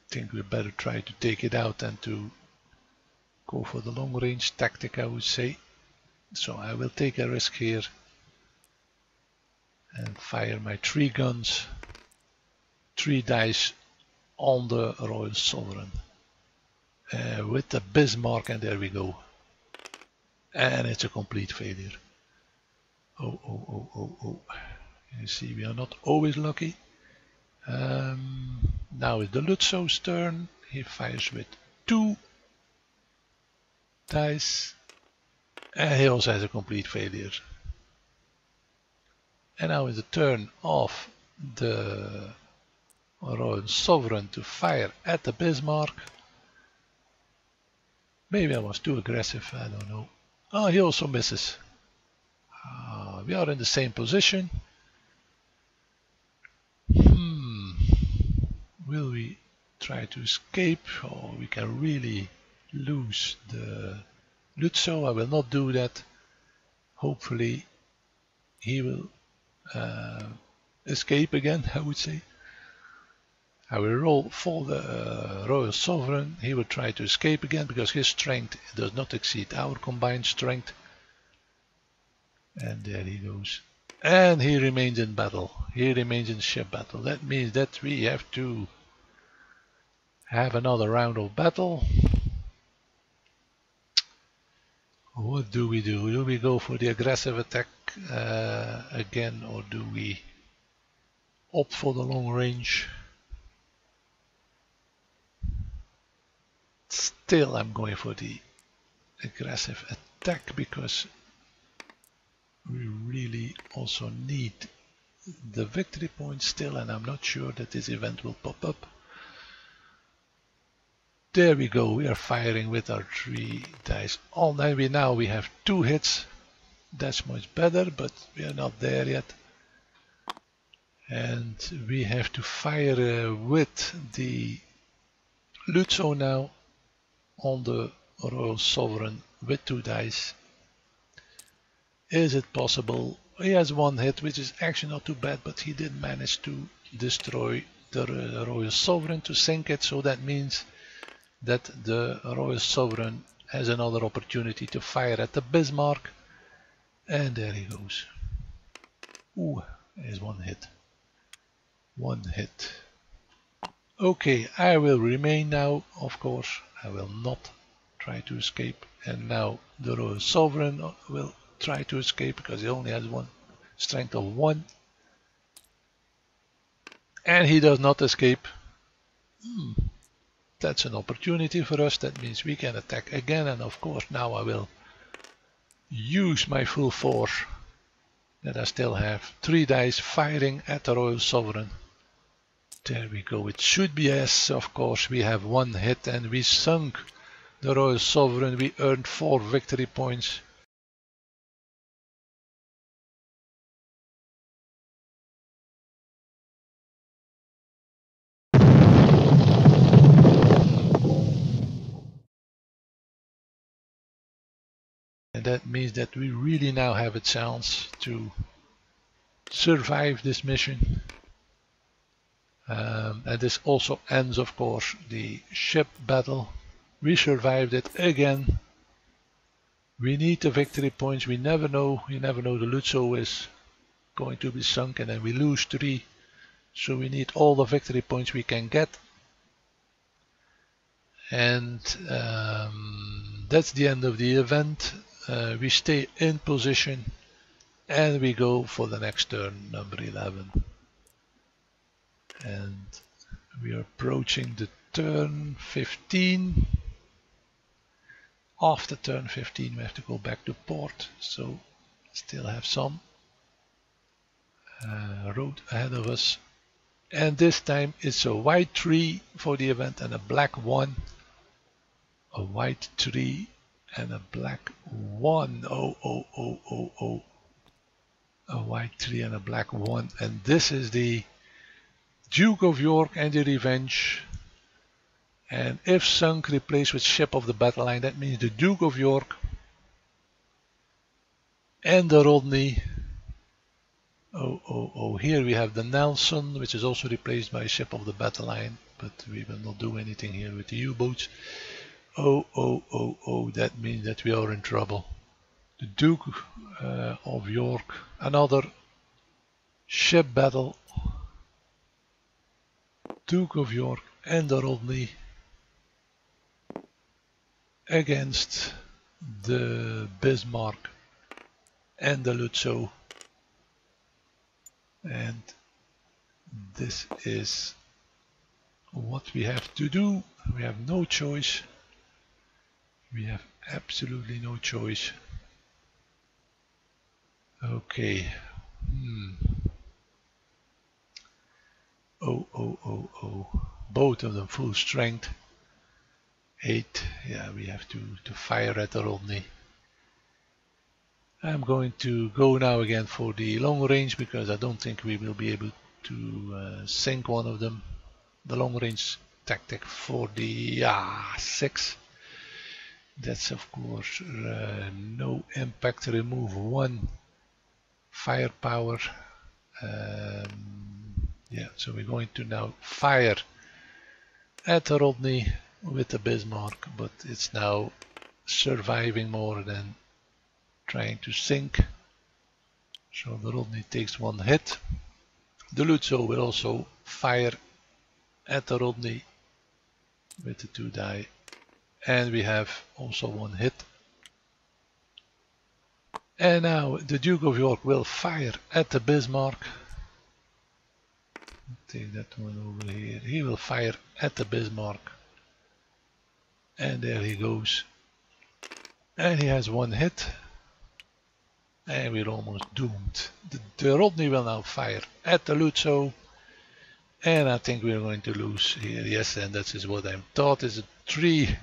think we better try to take it out than to go for the long range tactic, I would say. So I will take a risk here and fire my 3 guns, 3 dice on the Royal Sovereign with the Bismarck, and there we go. And it's a complete failure. You see, we are not always lucky. Now it's the Lutzow's turn. He fires with 2 dice, and he also has a complete failure. And now is the turn of the Royal Sovereign to fire at the Bismarck. Maybe I was too aggressive, I don't know. Oh, he also misses. We are in the same position. Will we try to escape, or we can really lose the Lutzow? I will not do that. Hopefully he will escape again, I would say. I will roll for the Royal Sovereign. He will try to escape again because his strength does not exceed our combined strength. And there he goes. And he remains in battle. He remains in ship battle. That means that we have to have another round of battle. What do we do? Do we go for the aggressive attack again, or do we opt for the long range? Still, I'm going for the aggressive attack because we really also need the victory point still, and I'm not sure that this event will pop up. There we go, we are firing with our 3 dice. Now we have 2 hits. That's much better, but we are not there yet. And we have to fire with the Lutzo now on the Royal Sovereign with 2 dice. Is it possible? He has 1 hit, which is actually not too bad, but he did manage to destroy the Royal Sovereign, to sink it, so that means that the Royal Sovereign has another opportunity to fire at the Bismarck. And there he goes. Ooh, there's 1 hit. 1 hit. Okay, I will remain now, of course. I will not try to escape. And now the Royal Sovereign will try to escape because he only has 1 strength of 1. And he does not escape. That's an opportunity for us. That means we can attack again, and of course now I will use my full force that I still have. 3 dice firing at the Royal Sovereign. There we go. It should be yes, of course. We have 1 hit and we sunk the Royal Sovereign. We earned 4 victory points. And that means that we really now have a chance to survive this mission. And this also ends, of course, the ship battle. We survived it again. We need the victory points. We never know. You never know. The Lutzo is going to be sunk, and then we lose 3. So we need all the victory points we can get. And that's the end of the event. We stay in position and we go for the next turn, number 11. And we are approaching the turn 15. After turn 15 we have to go back to port, so still have some road ahead of us. And this time it's a white 3 for the event and a black 1. A white 3 and a black 1. Oh. A white 3 and a black 1. And this is the Duke of York and the Revenge. And if sunk, replaced with ship of the battle line, that means the Duke of York and the Rodney. Oh, here we have the Nelson, which is also replaced by ship of the battle line, but we will not do anything here with the U-boats. Oh, that means that we are in trouble. The Duke of York, another ship battle. Duke of York and the Rodney against the Bismarck and the Lutzo. And this is what we have to do. We have no choice. We have absolutely no choice. Okay. Oh. Both of them full strength. 8. Yeah, we have to fire at the Rodney. I'm going to go now again for the long range because I don't think we will be able to sink one of them. The long range tactic for the 6. That's of course no impact, remove 1 firepower. Yeah, so we're going to now fire at Rodney with the Bismarck, but it's now surviving more than trying to sink. So the Rodney takes one hit. The Lutzo will also fire at the Rodney with the 2 die, and we have also one hit. And now the Duke of York will fire at the Bismarck. Take that one over here. He will fire at the Bismarck, and there he goes, and he has one hit, and we're almost doomed. The Rodney will now fire at the Lutzo, and I think we're going to lose here. Yes, and that is what I thought. Is a 3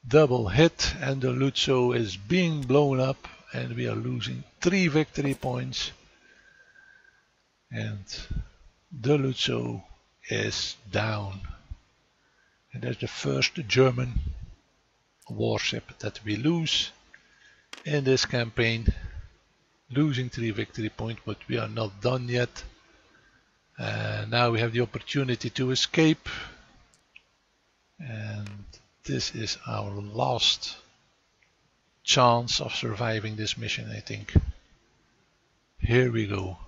double hit, and the Lutzo is being blown up, and we are losing 3 victory points, and the Lutzo is down. And that's the first German warship that we lose in this campaign, losing 3 victory points, but we are not done yet. Now we have the opportunity to escape, and this is our last chance of surviving this mission, I think. Here we go.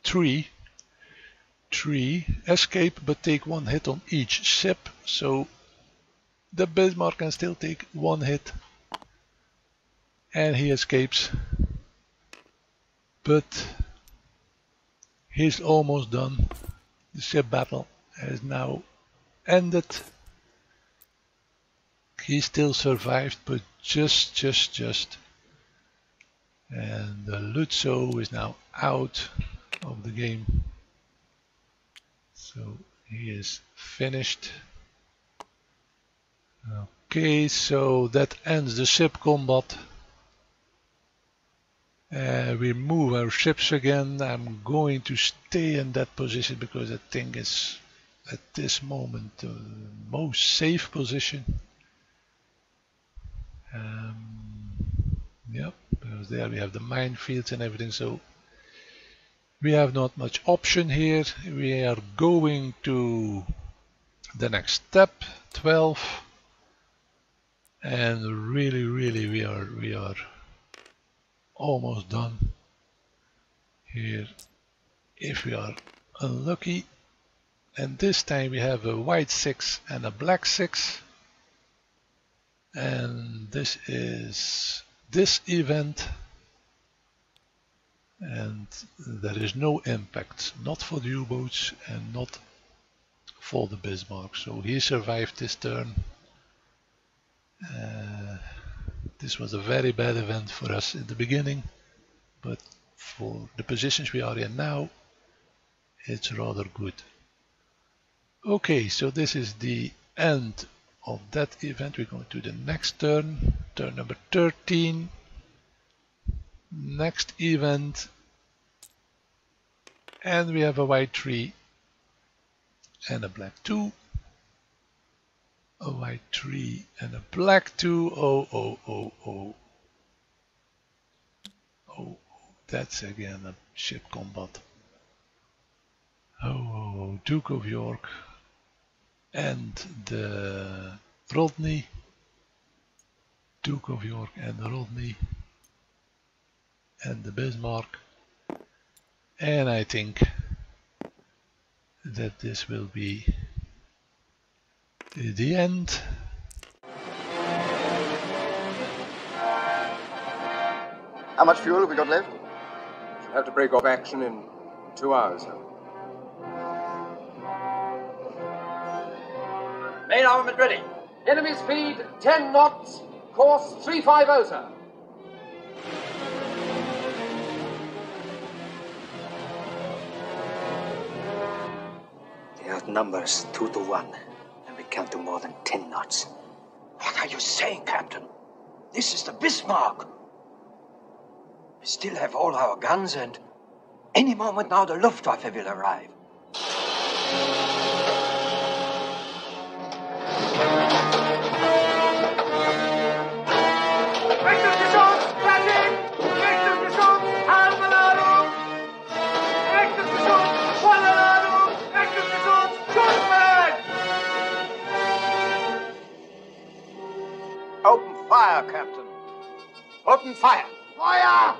3 escape, but take 1 hit on each ship, so the Bismarck can still take 1 hit, and he escapes, but he's almost done. The ship battle has now ended. He still survived, but just. And the Lutzo is now out of the game. So he is finished. Okay, so that ends the ship combat. We move our ships again. I'm going to stay in that position because I think it's at this moment the most safe position. Yep, because there we have the minefields and everything, so we have not much option here. We are going to the next step, 12, and really we are almost done here if we are unlucky. And this time we have a white 6 and a black 6, and this is this event, and there is no impact, not for the U-boats and not for the Bismarck. So he survived this turn. This was a very bad event for us in the beginning, but for the positions we are in now, it's rather good. Okay, so this is the end of that event. We're going to the next turn, turn number 13. Next event, and we have a white 3 and a black 2. A white 3 and a black 2. Oh, that's again a ship combat. Oh, Duke of York and the Rodney. Duke of York and the Rodney and the Bismarck. And I think that this will be the end. How much fuel have we got left? Should have to break off action in 2 hours. Main armament ready. Enemy speed 10 knots, course 350, sir. They outnumber us 2 to 1, and we can't do more than 10 knots. What are you saying, Captain? This is the Bismarck. We still have all our guns, and any moment now the Luftwaffe will arrive. Fire, Captain. Open fire! Fire!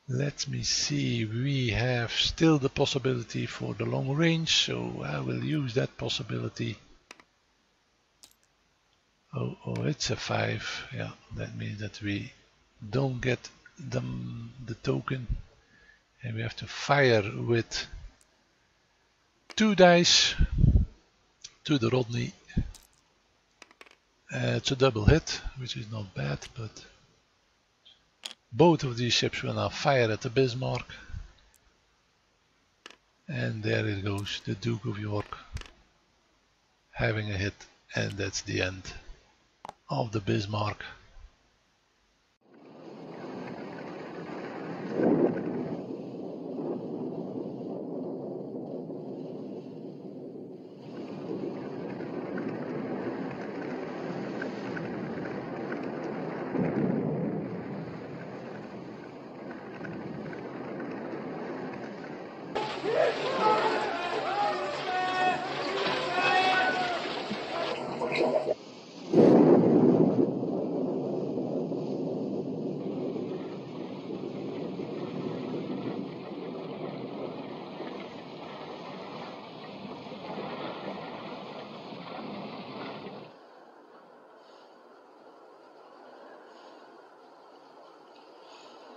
Let me see, we have still the possibility for the long range, so I will use that possibility. Oh, it's a 5. Yeah, that means that we don't get the token, and we have to fire with 2 dice to the Rodney. It's a double hit, which is not bad, but both of these ships will now fire at the Bismarck. And there it goes, the Duke of York having a hit, and that's the end of the Bismarck.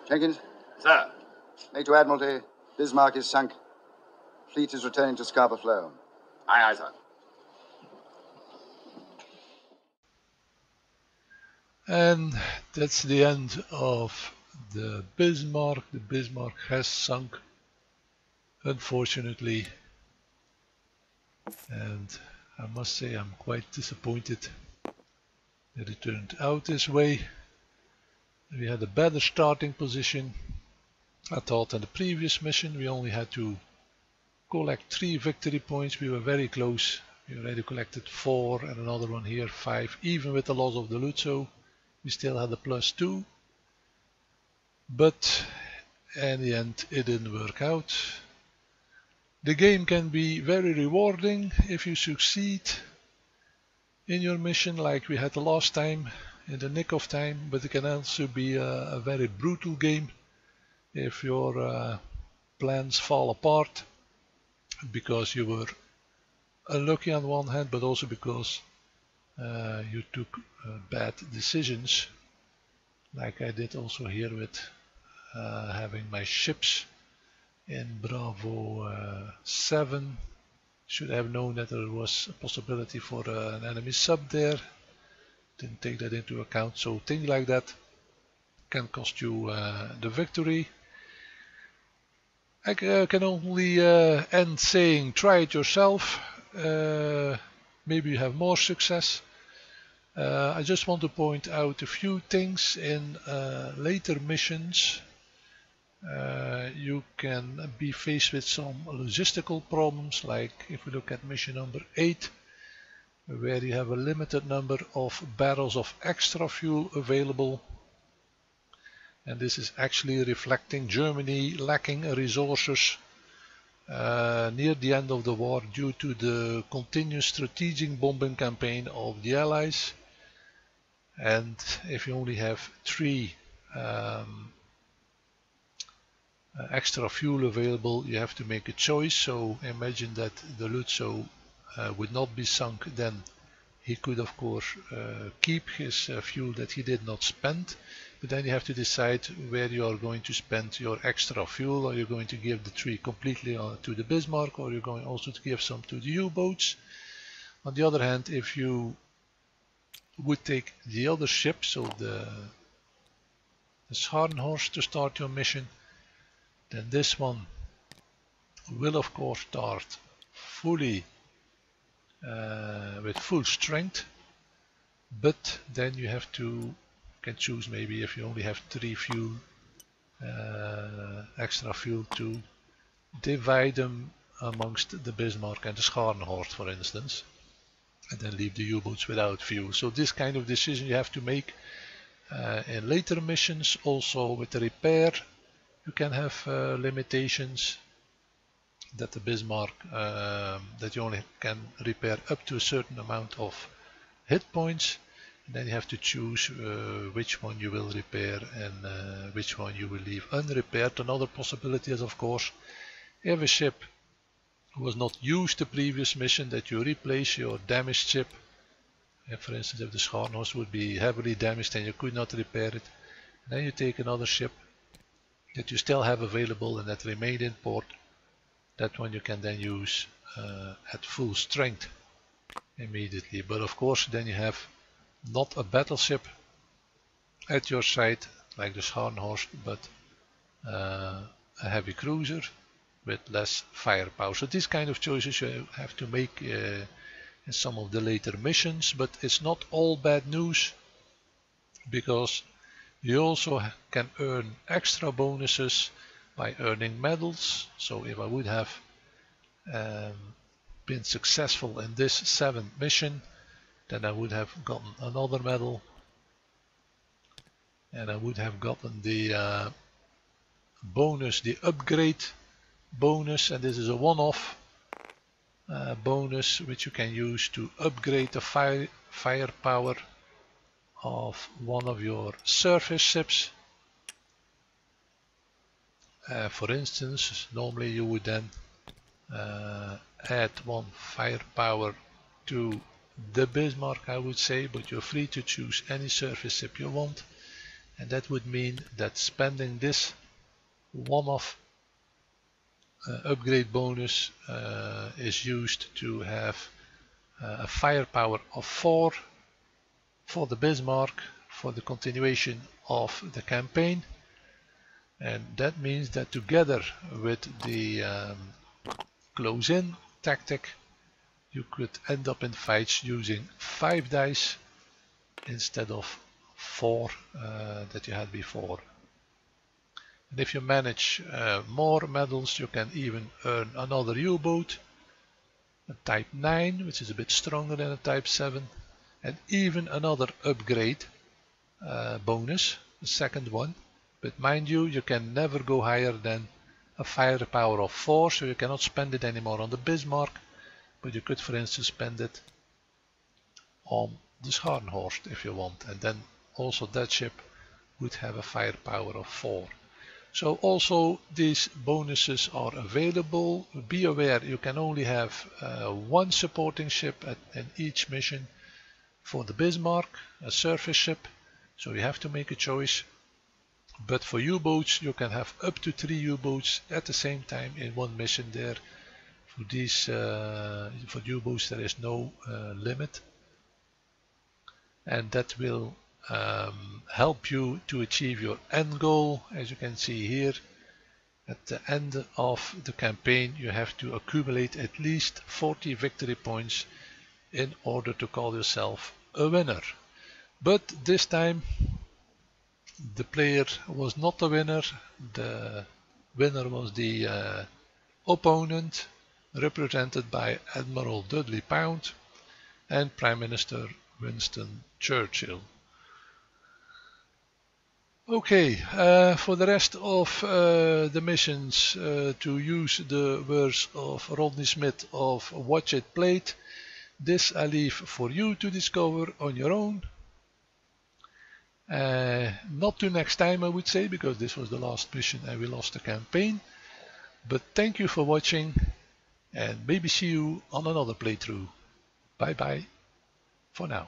Jenkins? Sir. Major Admiralty, Bismarck is sunk. Fleet is returning to Scarborough Flow. Aye, aye, sir. And that's the end of the Bismarck. The Bismarck has sunk, unfortunately, and I must say I'm quite disappointed that it turned out this way. We had a better starting position. I thought in the previous mission we only had to collect 3 victory points. We were very close. We already collected 4 and another one here, 5. Even with the loss of the Lutzo, we still had a +2. But in the end it didn't work out. The game can be very rewarding if you succeed in your mission like we had the last time, in the nick of time, but it can also be a very brutal game if your plans fall apart because you were unlucky on one hand, but also because you took bad decisions, like I did also here with having my ships in Bravo 7. Should have known that there was a possibility for an enemy sub there. Didn't take that into account, so things like that can cost you the victory. I can only end saying try it yourself. Maybe you have more success. I just want to point out a few things in later missions. You can be faced with some logistical problems, like if we look at mission number 8, where you have a limited number of barrels of extra fuel available, and this is actually reflecting Germany lacking resources near the end of the war due to the continuous strategic bombing campaign of the Allies. And if you only have 3 extra fuel available, you have to make a choice. So imagine that the Lutzo would not be sunk, then he could of course keep his fuel that he did not spend, but then you have to decide where you are going to spend your extra fuel. Are you going to give the 3 completely to the Bismarck, or are you going also to give some to the U-boats? On the other hand, if you would take the other ship, so the Scharnhorst, to start your mission, then this one will of course start fully with full strength, but then you have to can choose, maybe if you only have 3 fuel, extra fuel, to divide them amongst the Bismarck and the Scharnhorst, for instance, and then leave the U-boats without fuel. So this kind of decision you have to make in later missions. Also with the repair you can have limitations, that the Bismarck that you only can repair up to a certain amount of hit points, and then you have to choose which one you will repair and which one you will leave unrepaired. Another possibility is, of course, if a ship was not used the previous mission, that you replace your damaged ship. For instance, if the Scharnhorst would be heavily damaged and you could not repair it, then you take another ship that you still have available and that remained in port. That one you can then use at full strength immediately. But of course then you have not a battleship at your side like the Scharnhorst, but a heavy cruiser with less firepower. So these kind of choices you have to make in some of the later missions, but it's not all bad news, because you also can earn extra bonuses by earning medals. So if I would have been successful in this 7th mission, then I would have gotten another medal, and I would have gotten the bonus, the upgrade bonus, and this is a one-off bonus which you can use to upgrade the firepower of one of your surface ships. For instance, normally you would then add 1 firepower to the Bismarck, I would say, but you're free to choose any surface ship you want, and that would mean that spending this one-off upgrade bonus is used to have a firepower of 4 for the Bismarck for the continuation of the campaign. And that means that together with the close-in tactic, you could end up in fights using 5 dice instead of 4 that you had before. And if you manage more medals, you can even earn another U-boat, a Type 9, which is a bit stronger than a Type 7, and even another upgrade bonus, the second one. But mind you, you can never go higher than a firepower of 4, so you cannot spend it anymore on the Bismarck, but you could, for instance, spend it on the Scharnhorst if you want, and then also that ship would have a firepower of 4. So also these bonuses are available. Be aware you can only have 1 supporting ship in each mission for the Bismarck, a surface ship, so you have to make a choice. But for U-boats you can have up to 3 U-boats at the same time in one mission there. For these for U-boats there is no limit, and that will help you to achieve your end goal. As you can see here, at the end of the campaign you have to accumulate at least 40 victory points in order to call yourself a winner. But this time the player was not the winner. The winner was the opponent, represented by Admiral Dudley Pound and Prime Minister Winston Churchill. Okay, for the rest of the missions, to use the words of Rodney Smith of Watch It Played, this I leave for you to discover on your own. Not to next time, I would say, because this was the last mission and we lost the campaign. But thank you for watching, and maybe see you on another playthrough. Bye bye for now.